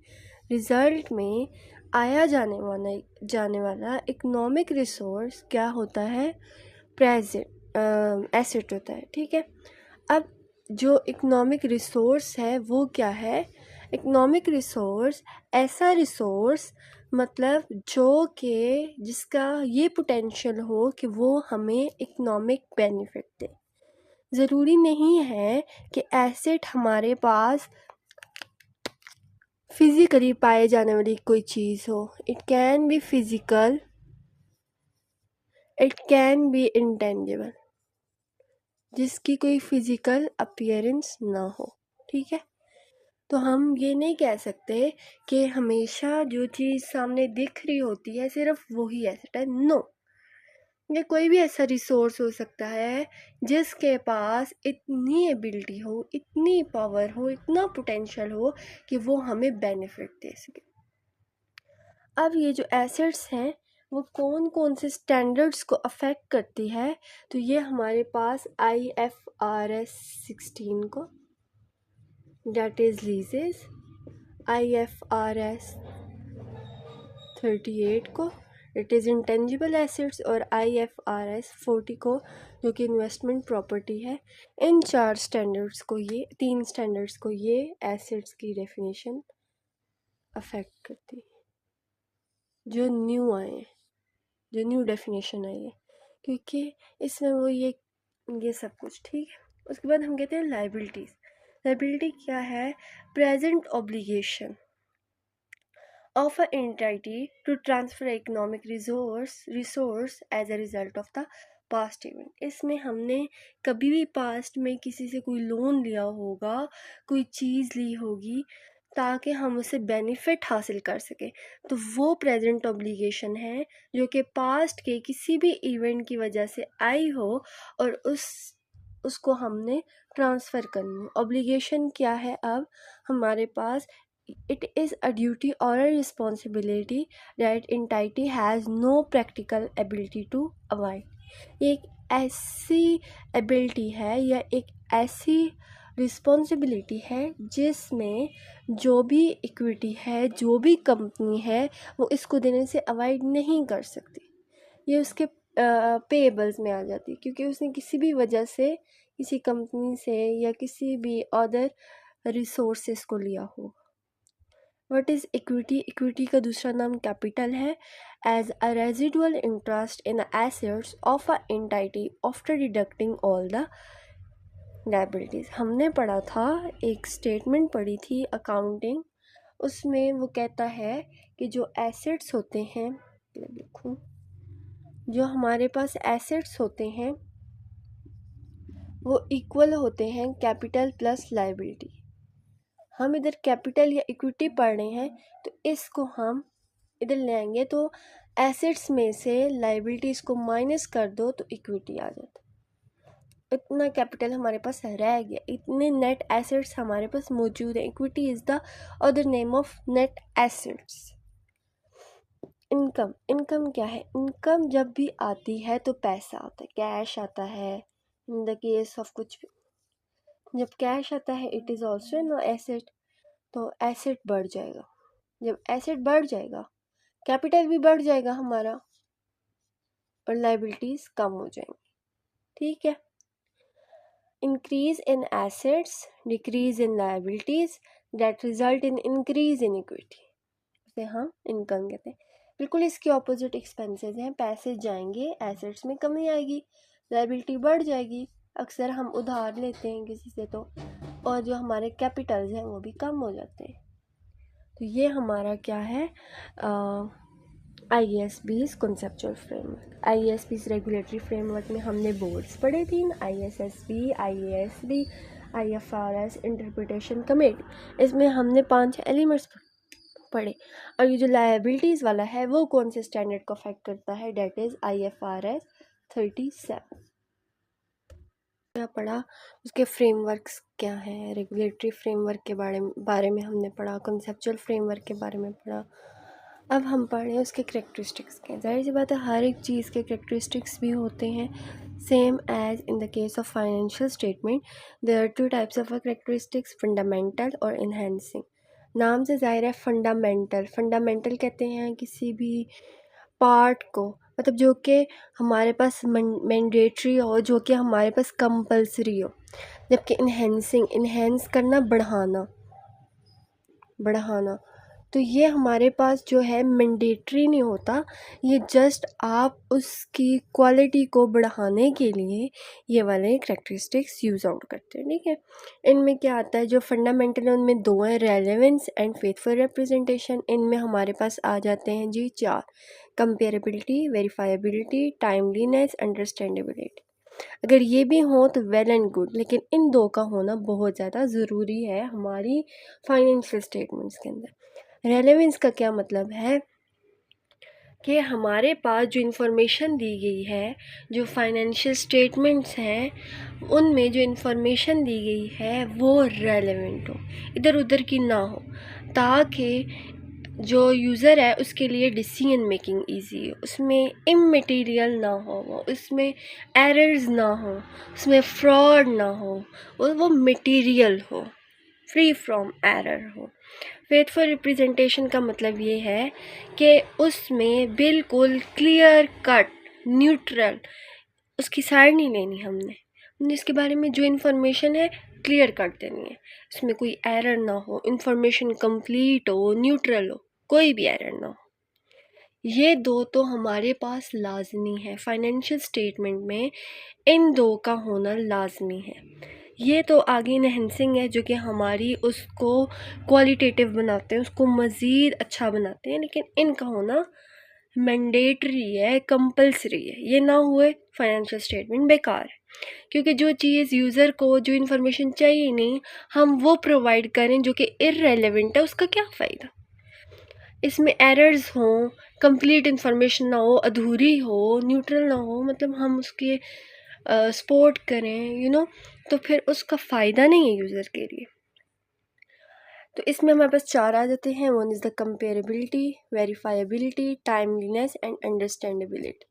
A: रिज़ल्ट में आया जाने वाला इकोनॉमिक रिसोर्स क्या होता है, प्रेजेंट एसेट होता है, ठीक है। अब जो इकोनॉमिक रिसोर्स है वो क्या है, इकोनॉमिक रिसोर्स ऐसा रिसोर्स मतलब जो कि जिसका ये पोटेंशियल हो कि वो हमें इकोनॉमिक बेनिफिट दे। ज़रूरी नहीं है कि एसेट हमारे पास फिजिकली पाए जाने वाली कोई चीज़ हो, it can be physical, it can be intangible, जिसकी कोई फिजिकल अपीयरेंस ना हो, ठीक है। तो हम ये नहीं कह सकते कि हमेशा जो चीज़ सामने दिख रही होती है सिर्फ वही एसेट है, नो। ये कोई भी ऐसा रिसोर्स हो सकता है जिसके पास इतनी एबिलिटी हो, इतनी पावर हो, इतना पोटेंशियल हो कि वो हमें बेनिफिट दे सके। अब ये जो एसेट्स हैं वो कौन कौन से स्टैंडर्ड्स को अफेक्ट करती है, तो ये हमारे पास IFRS 16 को, डेट इज़ लीजेस, IFRS 38 को, इट इज़ इंटेंजिबल एसेट्स, और IFRS 40 को जो कि इन्वेस्टमेंट प्रॉपर्टी है। इन चार स्टैंडर्ड्स को, ये तीन स्टैंडर्ड्स को ये एसेट्स की डेफिनेशन अफेक्ट करती है, जो न्यू आए हैं, जो न्यू डेफिनेशन आई है, क्योंकि इसमें वो ये सब कुछ, ठीक है। उसके बाद हम कहते हैं लाइबिलिटीज़। लाइबिलिटी क्या है? Present obligation of an entity to transfer economic resource as a result of the past event। इसमें हमने कभी भी पास्ट में किसी से कोई लोन लिया होगा, कोई चीज़ ली होगी ताकि हम उसे बेनिफिट हासिल कर सके, तो वो प्रेजेंट ऑब्लिगेशन है जो कि पास्ट के किसी भी इवेंट की वजह से आई हो और उसको हमने ट्रांसफ़र करनी। ऑब्लिगेशन क्या है? अब हमारे पास it is a duty or a responsibility that entity has no practical ability to avoid। ये एक ऐसी एबिलिटी है या एक ऐसी रिस्पॉन्सिबिलिटी है जिसमें जो भी इक्विटी है, जो भी कंपनी है, वो इसको देने से अवॉइड नहीं कर सकती। ये उसके पेएबल्स में आ जाती है, क्योंकि उसने किसी भी वजह से किसी कंपनी से या किसी भी अदर रिसोर्सेस को लिया हो। What is equity? इक्विटी का दूसरा नाम कैपिटल है। As a residual interest in assets of a entity after deducting all the liabilities. हमने पढ़ा था, एक स्टेटमेंट पढ़ी थी अकाउंटिंग, उसमें वो कहता है कि जो एसेट्स होते हैं, लिखूं, जो हमारे पास एसेट्स होते हैं वो इक्वल होते हैं कैपिटल प्लस लायबिलिटी। हम इधर कैपिटल या इक्विटी पढ़ रहे हैं तो इसको हम इधर ले आएंगे, तो एसेट्स में से लायबिलिटीज़ को माइनस कर दो तो इक्विटी आ जाता। इतना कैपिटल हमारे पास रह गया, इतने नेट एसेट्स हमारे पास मौजूद है। Equity is the other name of net assets. Income, income क्या है? इनकम जब भी आती है तो पैसा आता है, कैश आता है। इन द केस ऑफ कुछ भी, जब कैश आता है it is also an asset, तो एसेट बढ़ जाएगा। जब एसेट बढ़ जाएगा कैपिटल भी बढ़ जाएगा हमारा और लायबिलिटीज़ कम हो जाएंगी, ठीक है। Increase in assets, decrease in liabilities that result in increase in equity, उसे हम इनकम कहते हैं। बिल्कुल इसके ऑपोजिट एक्सपेंसेस हैं, पैसे जाएंगे, एसेट्स में कमी आएगी, लायबिलिटी बढ़ जाएगी। अक्सर हम उधार लेते हैं किसी से तो, और जो हमारे कैपिटल्स हैं वो भी कम हो जाते हैं। तो ये हमारा क्या है? IASB's conceptual framework. IASB's regulatory framework में हमने बोर्ड्स पढ़े थे, ISSB, IASB, IFRS, interpretation committee. इसमें हमने 5 एलिमेंट्स पढ़े। और ये जो लायबिलिटीज़ वाला है वो कौन से स्टैंडर्ड को अफेक्ट करता है? That is IFRS 37। क्या पढ़ा? उसके फ्रेमवर्क्स क्या हैं, रेगुलेटरी फ्रेमवर्क के बारे में हमने पढ़ा, कॉन्सेप्चुअल फ्रेमवर्क के बारे में पढ़ा। अब हम पढ़ रहे हैं उसके करेक्टरिस्टिक्स के। जाहिर सी बात है हर एक चीज़ के करेक्टरिस्टिक्स भी होते हैं, same as in the case of financial statement there are 2 types of characteristics, fundamental और इन्हेंसिंग। नाम से ज़ाहिर है फंडामेंटल, फंडामेंटल कहते हैं किसी भी पार्ट को, मतलब जो कि हमारे पास मैंडेटरी हो, जो कि हमारे पास कंपलसरी हो। जबकि इन्हेंसिंग, इन्हेंस करना, बढ़ाना, बढ़ाना, तो ये हमारे पास जो है मैंडेटरी नहीं होता, ये जस्ट आप उसकी क्वालिटी को बढ़ाने के लिए ये वाले करैक्टरिस्टिक्स यूज़ आउट करते हैं, ठीक है। इनमें क्या आता है, जो फंडामेंटल है उनमें दो हैं, रेलेवेंस एंड फेथफुल रिप्रेजेंटेशन। इनमें हमारे पास आ जाते हैं जी चार, कंपेरेबिलिटी, वेरीफाइबिलिटी, टाइमलीनेस, अंडरस्टैंडेबिलिटी। अगर ये भी हो तो वेल एंड गुड, लेकिन इन दो का होना बहुत ज़्यादा ज़रूरी है हमारी फाइनेंशियल स्टेटमेंट्स के अंदर। रेलेवेंस का क्या मतलब है कि हमारे पास जो इन्फॉर्मेशन दी गई है, जो फाइनेंशियल स्टेटमेंट्स हैं उनमें जो इन्फॉर्मेशन दी गई है वो रेलेवेंट हो, इधर उधर की ना हो, ताकि जो यूज़र है उसके लिए डिसीजन मेकिंग इजी हो, उसमें इमटेरियल ना हो, उसमें एरर्स ना हो, उसमें फ्रॉड ना हो, और वो मटेरियल हो, फ्री फ्रॉम एरर हो। फेथफुल रिप्रेजेंटेशन का मतलब ये है कि उसमें बिल्कुल क्लियर कट न्यूट्रल, उसकी साइड नहीं लेनी हमने इसके बारे में जो इन्फॉर्मेशन है क्लियर कट देनी है, उसमें कोई एरर ना हो, इन्फॉर्मेशन कंप्लीट हो, न्यूट्रल हो, कोई भी एरर ना हो। ये दो तो हमारे पास लाजमी है फाइनेंशियल स्टेटमेंट में, इन दो का होना लाजमी है। ये तो आगे इनहेंसिंग है जो कि हमारी उसको क्वालिटेटिव बनाते हैं, उसको मज़ीद अच्छा बनाते हैं, लेकिन इनका होना मैंडेटरी है, कंपलसरी है। ये ना हुए फाइनेंशियल स्टेटमेंट बेकार है, क्योंकि जो चीज़ यूज़र को जो इन्फॉर्मेशन चाहिए नहीं हम वो प्रोवाइड करें जो कि इररेलेवेंट है, उसका क्या फ़ायदा। इसमें एरर्स हों, कंप्लीट इन्फॉर्मेशन ना हो, अधूरी हो, न्यूट्रल ना हो, मतलब हम उसके सपोर्ट करें तो फिर उसका फ़ायदा नहीं है यूज़र के लिए। तो इसमें हमारे पास चार आ जाते हैं। One is the comparability, verifiability, timeliness and understandability.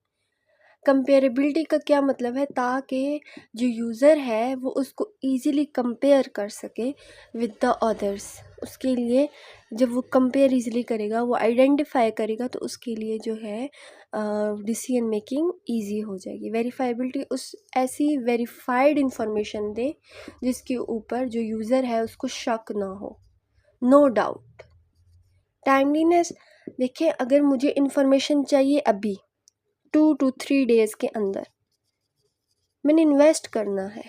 A: Comparability का क्या मतलब है, ताकि जो यूज़र है वो उसको ईज़िली कंपेयर कर सके विद द अदर्स। उसके लिए जब वो कंपेयर ईज़िली करेगा, वो आइडेंटिफाई करेगा, तो उसके लिए जो है डिसीजन मेकिंग ईजी हो जाएगी। वेरीफाइबिलिटी उस ऐसी वेरीफाइड इंफॉर्मेशन दे जिसके ऊपर जो यूज़र है उसको शक ना हो, नो डाउट। टाइमलीनेस, देखिए अगर मुझे इन्फॉर्मेशन चाहिए अभी 2 to 3 डेज़ के अंदर, मैंने इन्वेस्ट करना है,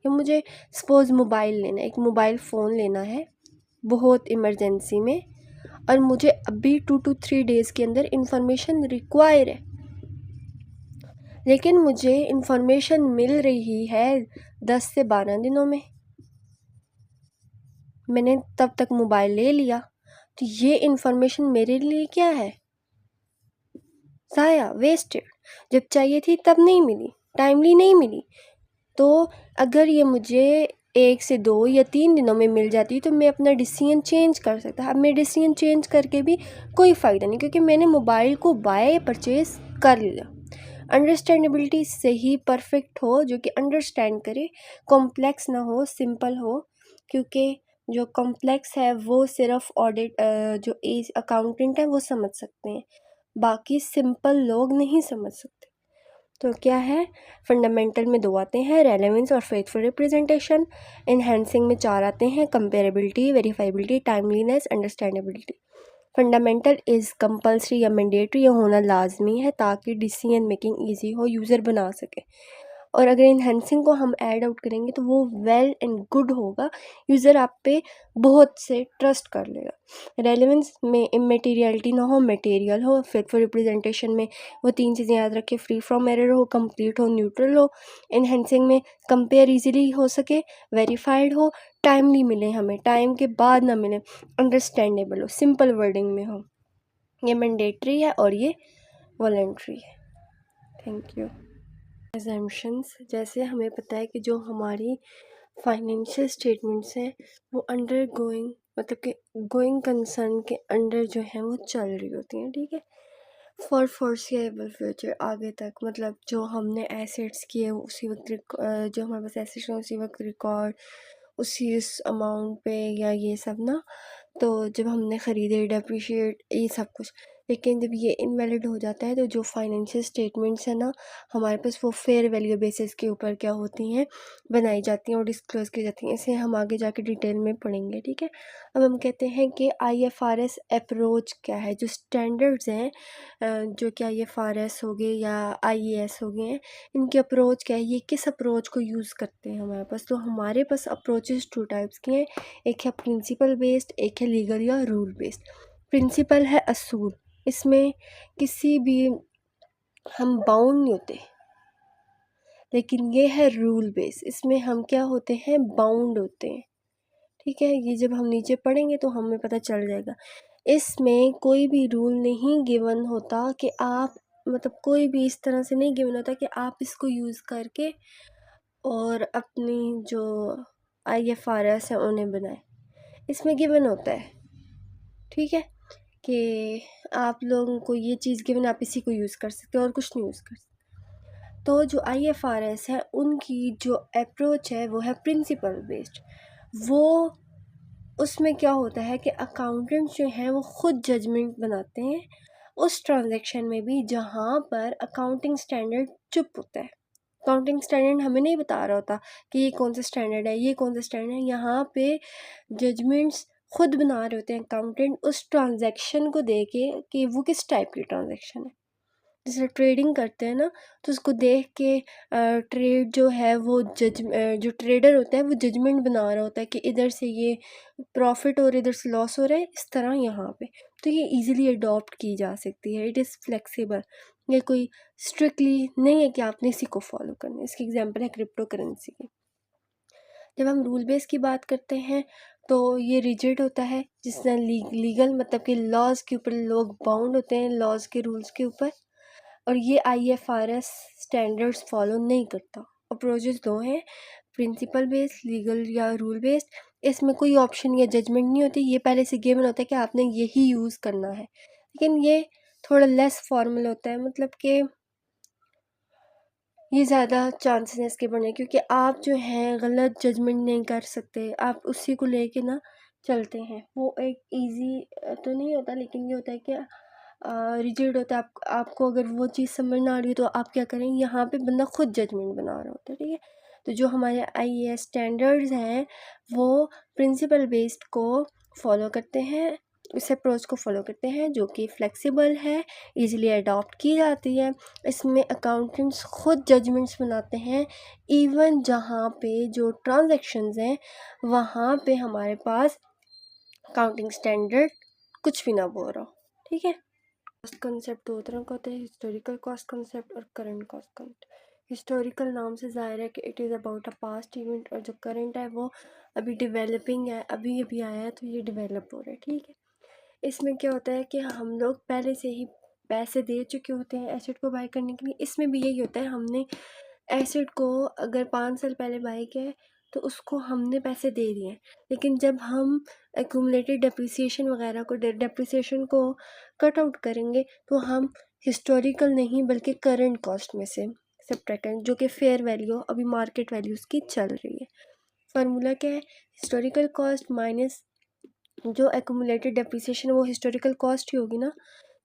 A: या मुझे सपोज़ मोबाइल लेना है, एक मोबाइल फ़ोन लेना है बहुत इमरजेंसी में, और मुझे अभी 2 to 3 डेज़ के अंदर इन्फॉर्मेशन रिक्वायर है, लेकिन मुझे इन्फॉर्मेशन मिल रही है 10 से 12 दिनों में, मैंने तब तक मोबाइल ले लिया, तो ये इन्फॉर्मेशन मेरे लिए क्या है, ज़ाया, वेस्टेड। जब चाहिए थी तब नहीं मिली, टाइमली नहीं मिली। तो अगर ये मुझे 1 से 2 या 3 दिनों में मिल जाती तो मैं अपना डिसीजन चेंज कर सकता। अब मैं डिसीजन चेंज करके भी कोई फ़ायदा नहीं, क्योंकि मैंने मोबाइल को बाय परचेज़ कर लिया। अंडरस्टैंडेबिलिटी से ही परफेक्ट हो, जो कि अंडरस्टैंड करे, कॉम्प्लेक्स ना हो, सिंपल हो, क्योंकि जो कॉम्प्लेक्स है वो सिर्फ ऑडिट जो एज अकाउंटेंट है वो समझ सकते हैं, बाकी सिंपल लोग नहीं समझ सकते। तो क्या है, फंडामेंटल में 2 आते हैं, रेलेवेंस और फेथफुल रिप्रेजेंटेशन। इनहेंसिंग में 4 आते हैं, comparability, verifiability, timeliness, understandability. Fundamental is compulsory या मैंडेटरी, या होना लाजमी है ताकि डिसीजन मेकिंग ईजी हो, यूज़र बना सके। और अगर इनहेंसिंग को हम ऐड आउट करेंगे तो वो वेल एंड गुड होगा, यूज़र आप पे बहुत से ट्रस्ट कर लेगा। रेलेवेंस में इमटेरियलिटी ना हो, मटेरियल हो। फेथफुल रिप्रेजेंटेशन में वो 3 चीज़ें याद रखें, फ्री फ्रॉम एरर हो, कंप्लीट हो, न्यूट्रल हो। इनहेंसिंग में कंपेयर इजीली हो सके, वेरीफाइड हो, टाइमली मिले, हमें टाइम के बाद ना मिले, अंडरस्टैंडेबल हो, सिंपल वर्डिंग में हो। ये मैंडेटरी है और ये वॉलंटरी है। Thank you. एजम्पशंस, जैसे हमें पता है कि जो हमारी फाइनेंशियल स्टेटमेंट्स हैं वो अंडर गोइंग, मतलब कि गोइंग कंसर्न के अंडर जो है वो चल रही होती हैं, ठीक है, फॉर फोर्सिएबल फ्यूचर, आगे तक, मतलब जो हमने एसेट्स किए उसी वक्त जो हमारे पास एसेट्स हैं उसी वक्त रिकॉर्ड, उसी इस अमाउंट पे, या ये सब ना, तो जब हमने ख़रीदे, डेप्रिशिएट, ये सब कुछ, लेकिन जब ये इनवैलिड हो जाता है तो जो फाइनेंशियल स्टेटमेंट्स है ना हमारे पास, वो फेयर वैल्यू बेसिस के ऊपर क्या होती हैं, बनाई जाती हैं और डिस्क्लोज़ की जाती हैं। इसे हम आगे जाके डिटेल में पढ़ेंगे, ठीक है। अब हम कहते हैं कि IFRS अप्रोच क्या है, जो स्टैंडर्ड्स हैं जो कि IFRS हो गए या IAS हो गए हैं, इनकी अप्रोच क्या है, ये किस अप्रोच को यूज़ करते हैं हमारे पास। तो हमारे पास अप्रोचेस 2 टाइप्स की हैं, एक है प्रिंसिपल बेस्ड, एक है लीगल या रूल बेस्ड। प्रिंसिपल है असूल, इसमें किसी भी हम बाउंड नहीं होते, लेकिन ये है रूल बेस, इसमें हम क्या होते हैं, बाउंड होते हैं, ठीक है। ये जब हम नीचे पढ़ेंगे तो हमें पता चल जाएगा। इसमें कोई भी रूल नहीं गिवन होता कि आप, मतलब कोई भी इस तरह से नहीं गिवन होता कि आप इसको यूज़ करके और अपनी जो IFRS है उन्हें बनाए। इसमें गिवन होता है, ठीक है, कि आप लोगों को ये चीज़ गिवन, आप इसी को यूज़ कर सकते हो और कुछ नहीं यूज़ कर सकते। तो जो IFRS है उनकी जो अप्रोच है वो है प्रिंसिपल बेस्ड। वो उसमें क्या होता है कि अकाउंटेंट्स जो हैं वो खुद जजमेंट बनाते हैं उस ट्रांजैक्शन में भी जहाँ पर अकाउंटिंग स्टैंडर्ड चुप होता है। अकाउंटिंग स्टैंडर्ड हमें नहीं बता रहा होता कि ये कौन सा स्टैंडर्ड है, ये कौन सा स्टैंडर्ड है। यहाँ पे जजमेंट्स खुद बना रहे होते हैं अकाउंटेंट उस ट्रांजैक्शन को देख के कि वो किस टाइप की ट्रांजैक्शन है। जैसे ट्रेडिंग करते हैं ना, तो उसको देख के ट्रेड जो है वो जो ट्रेडर होता है वो जजमेंट बना रहा होता है कि इधर से ये प्रॉफिट और इधर से लॉस हो रहा है, इस तरह यहाँ पे। तो ये इजीली अडॉप्ट की जा सकती है, इट इज़ फ्लेक्सिबल। ये कोई स्ट्रिक्टली नहीं है कि आपने इसी को फॉलो करना है। इसकी एग्जांपल है क्रिप्टो करेंसी की। जब हम रूल बेस की बात करते हैं तो ये रिजिड होता है, जिसमें लीगल मतलब कि लॉज के ऊपर लोग बाउंड होते हैं, लॉज के रूल्स के ऊपर। और ये IFRS स्टैंडर्ड्स फॉलो नहीं करता। अप्रोचेस दो हैं, प्रिंसिपल बेस्ड, लीगल या रूल बेस्ड। इसमें कोई ऑप्शन या जजमेंट नहीं होती, ये पहले से गिवन होता है कि आपने यही यूज़ करना है। लेकिन ये थोड़ा लेस फॉर्मल होता है, मतलब कि ये ज़्यादा चांसेस हैं इसके बढ़ने, क्योंकि आप जो हैं गलत जजमेंट नहीं कर सकते, आप उसी को लेके ना चलते हैं। वो एक इजी तो नहीं होता, लेकिन ये होता है कि रिजिड होता है। आपको अगर वो चीज़ समझ ना आ रही हो तो आप क्या करें, यहाँ पे बंदा खुद जजमेंट बना रहा होता है, ठीक है। तो जो हमारे IAS स्टैंडर्ड्स हैं वो प्रिंसिपल बेस्ड को फॉलो करते हैं, इस अप्रोच को फॉलो करते हैं जो कि फ्लेक्सिबल है, इजीली अडॉप्ट की जाती है। इसमें अकाउंटेंट्स खुद जजमेंट्स बनाते हैं, इवन जहाँ पे जो ट्रांजैक्शंस हैं वहाँ पे हमारे पास अकाउंटिंग स्टैंडर्ड कुछ भी ना बोल रहा हो, ठीक है। कॉस्ट कंसेप्ट दो तरह का होता है, हिस्टोरिकल कॉस्ट कंसेप्ट और करंट कॉस्ट कंसेप्ट। हिस्टोरिकल नाम से ज़ाहिर है कि it is about a past event, और जो करंट है वो अभी डेवलपिंग है, अभी अभी आया है तो ये डेवलप हो रहा है, ठीक है। इसमें क्या होता है कि हम लोग पहले से ही पैसे दे चुके होते हैं एसेट को बाय करने के लिए। इसमें भी यही होता है, हमने एसेट को अगर 5 साल पहले बाय किया है तो उसको हमने पैसे दे दिए हैं, लेकिन जब हम एक्यूमुलेटेड डेप्रिसिएशन वगैरह को डेप्रिसिएशन को कट आउट करेंगे तो हम हिस्टोरिकल नहीं बल्कि करंट कॉस्ट में से सब्ट्रैक्ट करें, जो कि फेयर वैल्यू अभी मार्केट वैल्यूज़ की चल रही है। फार्मूला क्या है, हिस्टोरिकल कॉस्ट माइनस जो एक्यूमुलेटेड डेप्रिसिएशन वो हिस्टोरिकल कॉस्ट ही होगी ना,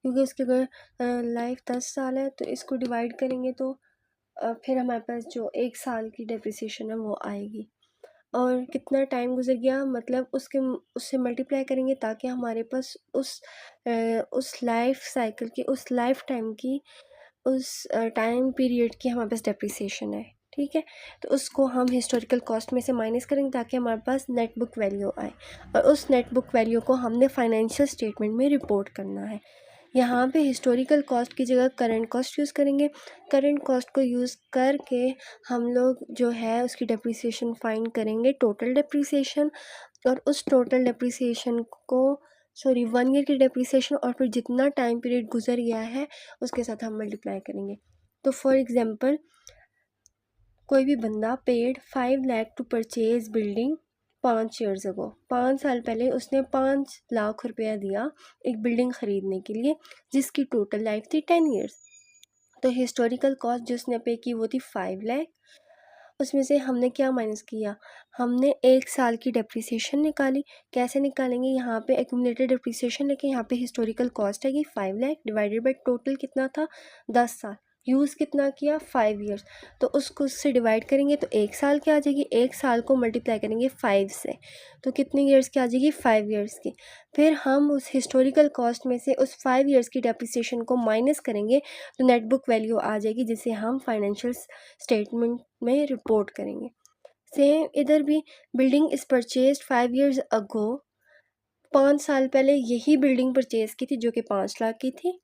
A: क्योंकि उसकी अगर लाइफ 10 साल है तो इसको डिवाइड करेंगे तो फिर हमारे पास जो 1 साल की डेप्रिसिएशन है वो आएगी। और कितना टाइम गुजर गया मतलब उससे मल्टीप्लाई करेंगे ताकि हमारे पास उस लाइफ साइकिल की, उस लाइफ टाइम की, उस टाइम पीरियड की हमारे पास डेप्रिसिएशन है, ठीक है। तो उसको हम हिस्टोरिकल कॉस्ट में से माइनस करेंगे ताकि हमारे पास नेट बुक वैल्यू आए, और उस नेट बुक वैल्यू को हमने फाइनेंशियल स्टेटमेंट में रिपोर्ट करना है। यहाँ पे हिस्टोरिकल कॉस्ट की जगह करंट कॉस्ट यूज़ करेंगे। करंट कॉस्ट को यूज़ करके हम लोग जो है उसकी डेप्रिसिएशन फाइंड करेंगे, टोटल डेप्रिसिएशन, और उस टोटल डेप्रिसिएशन को 1 ईयर की डेप्रिसिएशन और फिर जितना टाइम पीरियड गुजर गया है उसके साथ हम मल्टीप्लाई करेंगे। तो फॉर एग्जांपल कोई भी बंदा paid 5 lakh to purchase building 5 years ago, 5 साल पहले उसने 5 लाख रुपया दिया एक बिल्डिंग ख़रीदने के लिए जिसकी टोटल लाइफ थी 10 ईयर्स। तो हिस्टोरिकल कॉस्ट जो उसने पे की वो थी 5 लाख। उसमें से हमने क्या माइनस किया, हमने 1 साल की डेप्रिसिएशन निकाली। कैसे निकालेंगे, यहाँ पे एक्यूमुलेटेड डेप्रिसिएशन लेके यहाँ पे हिस्टोरिकल कॉस्ट है कि 5 लाख डिवाइडेड बाई टोटल कितना था 10 साल, यूज़ कितना किया 5 ईयर्स, तो उसको उससे डिवाइड करेंगे तो 1 साल की आ जाएगी। 1 साल को मल्टीप्लाई करेंगे 5 से तो कितने ईयर्स की आ जाएगी 5 ईयर्स की। फिर हम उस हिस्टोरिकल कॉस्ट में से उस 5 ईयर्स की डेप्रिसिएशन को माइनस करेंगे तो नेट बुक वैल्यू आ जाएगी, जिसे हम फाइनेंशियल स्टेटमेंट में रिपोर्ट करेंगे। सेम इधर भी, building is purchased 5 years ago, 5 साल पहले यही बिल्डिंग परचेज़ की थी जो कि 5 लाख की थी,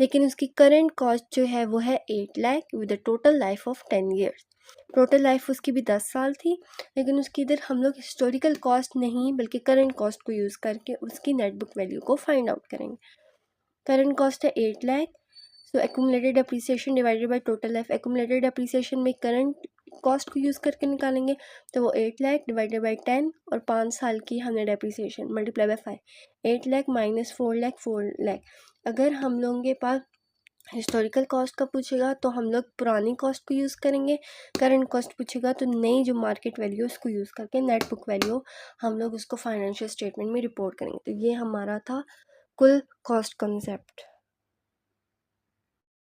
A: लेकिन उसकी करंट कॉस्ट जो है वो है 8 lakh with a total life of 10 years. Total life उसकी भी 10 साल थी, लेकिन उसकी इधर हम लोग हिस्टोरिकल कॉस्ट नहीं बल्कि करंट कॉस्ट को यूज़ करके उसकी नेट बुक वैल्यू को फाइंड आउट करेंगे। करंट कॉस्ट है 8 lakh, so accumulated depreciation divided by total life. Accumulated depreciation में करंट कॉस्ट को यूज़ करके निकालेंगे तो वो 8 लाख डिवाइडेड बाय 10 और 5 साल की हमने depreciation multiply by 5, 8 lakh minus 4 lakh 4 lakh. अगर हम लोगों के पास हिस्टोरिकल कॉस्ट का पूछेगा तो हम लोग पुरानी कॉस्ट को यूज़ करेंगे, करंट कॉस्ट पूछेगा तो नई जो मार्केट वैल्यू उसको यूज़ करके नेट बुक वैल्यू हम लोग उसको फाइनेंशियल स्टेटमेंट में रिपोर्ट करेंगे। तो ये हमारा था कुल कॉस्ट कंसेप्ट।